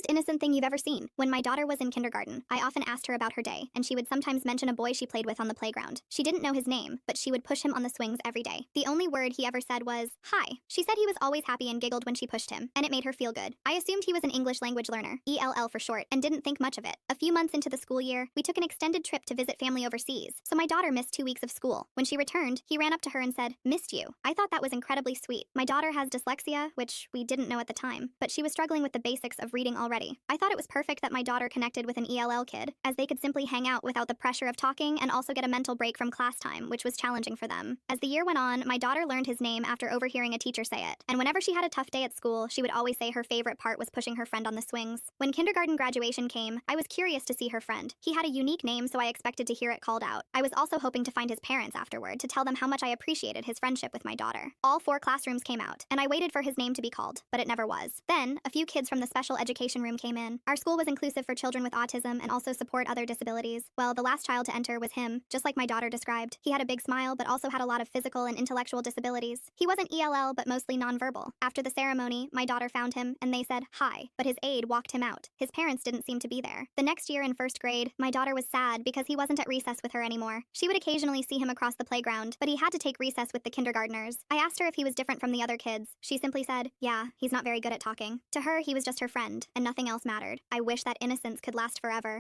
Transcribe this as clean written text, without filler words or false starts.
most innocent thing you've ever seen? When my daughter was in kindergarten, I often asked her about her day, and she would sometimes mention a boy she played with on the playground. She didn't know his name, but she would push him on the swings every day. The only word he ever said was, "Hi." She said he was always happy and giggled when she pushed him, and it made her feel good. I assumed he was an English language learner, ELL for short, and didn't think much of it. A few months into the school year, we took an extended trip to visit family overseas, so my daughter missed 2 weeks of school. When she returned, he ran up to her and said, "Missed you." I thought that was incredibly sweet. My daughter has dyslexia, which we didn't know at the time, but she was struggling with the basics of reading already. I thought it was perfect that my daughter connected with an ELL kid, as they could simply hang out without the pressure of talking and also get a mental break from class time, which was challenging for them. As the year went on, my daughter learned his name after overhearing a teacher say it, and whenever she had a tough day at school, she would always say her favorite part was pushing her friend on the swings. When kindergarten graduation came, I was curious to see her friend. He had a unique name, so I expected to hear it called out. I was also hoping to find his parents afterward to tell them how much I appreciated his friendship with my daughter. All 4 classrooms came out, and I waited for his name to be called, but it never was. Then, a few kids from the special education room came in. Our school was inclusive for children with autism and also support other disabilities. Well, the last child to enter was him, just like my daughter described. He had a big smile, but also had a lot of physical and intellectual disabilities. He wasn't ELL, but mostly nonverbal. After the ceremony, my daughter found him, and they said, "Hi," but his aide walked him out. His parents didn't seem to be there. The next year in 1st grade, my daughter was sad because he wasn't at recess with her anymore. She would occasionally see him across the playground, but he had to take recess with the kindergartners. I asked her if he was different from the other kids. She simply said, "Yeah, he's not very good at talking." To her, he was just her friend, and nothing else mattered. I wish that innocence could last forever.